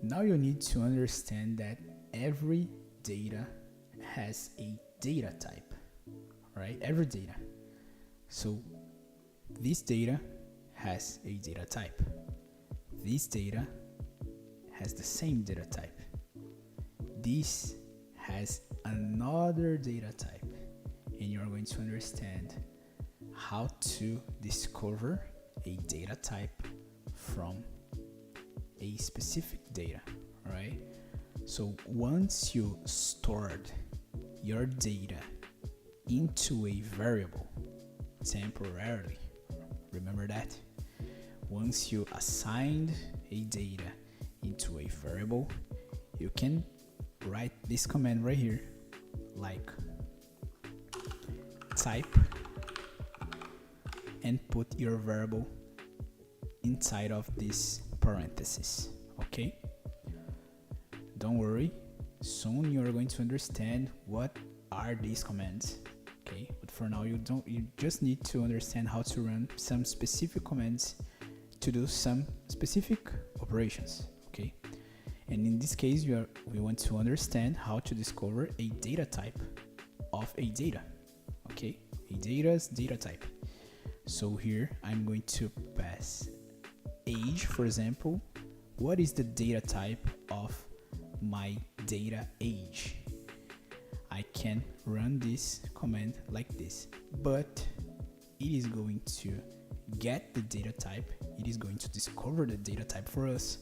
Now you need to understand that every data has a data type, right? Every data. So this data has a data type. This data has the same data type. This has another data type. And you're going to understand how to discover a data type from a specific data, right? So once you stored your data into a variable temporarily, remember that? Once you assigned a data into a variable, you can write this command right here, like type, and put your variable inside of this parenthesis. Okay, don't worry, soon you're going to understand what are these commands. Okay, but for now you just need to understand how to run some specific commands to do some specific operations. Okay, and in this case we want to understand how to discover a data type of a data. Okay, a data's data type. So here I'm going to pass age, for example. What is the data type of my data age? I can run this command like this, but it is going to get the data type. It is going to discover the data type for us,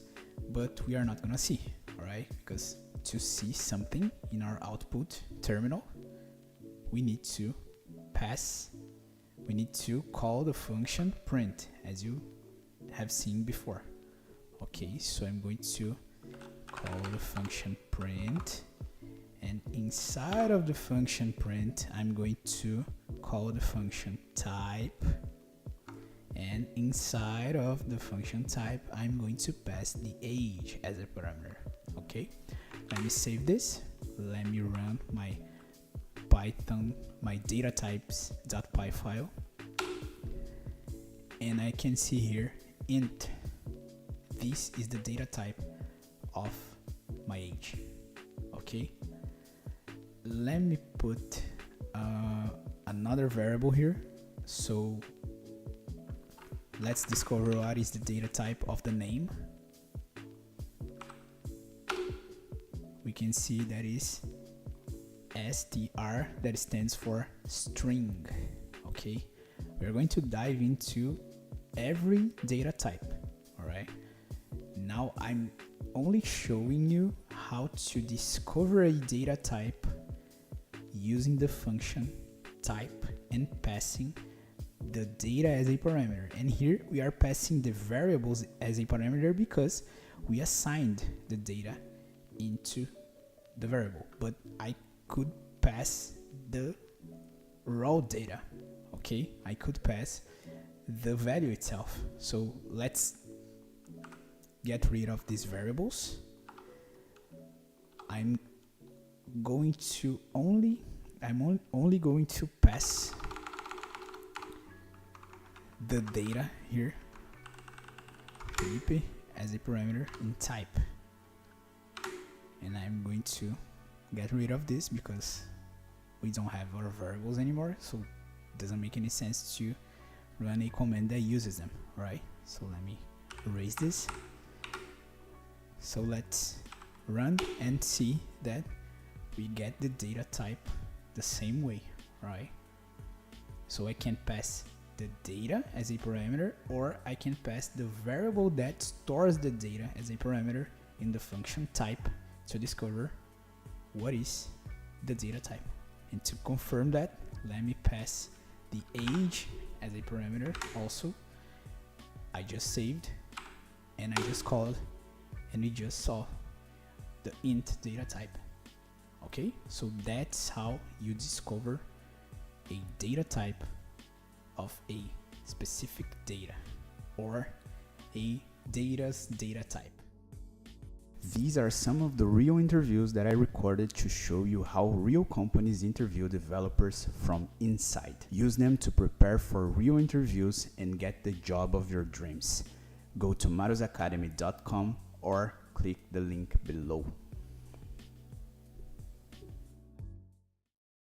but we are not gonna see, all right? Because to see something in our output terminal, we need to call the function print, as you have seen before. Okay, so I'm going to call the function print, and inside of the function print I'm going to call the function type, and inside of the function type I'm going to pass the age as a parameter. Okay, let me save this. Let me run my Python, my data types.py file, and I can see here int. This is the data type of my age. Okay, let me put another variable here. So let's discover what is the data type of the name. We can see that is str, that stands for string. Okay, we're going to dive into every data type. All right, now I'm only showing you how to discover a data type using the function type and passing the data as a parameter. And here we are passing the variables as a parameter because we assigned the data into the variable, but I could pass the raw data. Okay, I could pass the value itself. So let's get rid of these variables. I'm only going to pass the data here, Felipe, as a parameter in type, and I'm going to get rid of this because we don't have our variables anymore, so it doesn't make any sense to run a command that uses them, right? So let me erase this. So let's run and see that we get the data type the same way, right? So I can pass the data as a parameter, or I can pass the variable that stores the data as a parameter in the function type to discover what is the data type. And to confirm that, let me pass the age as a parameter also. I just saved and I just called, and we just saw the int data type. Okay, so that's how you discover a data type of a specific data, or a data's data type. These are some of the real interviews that I recorded to show you how real companies interview developers from inside. Use them to prepare for real interviews and get the job of your dreams. Go to matosacademy.com or click the link below.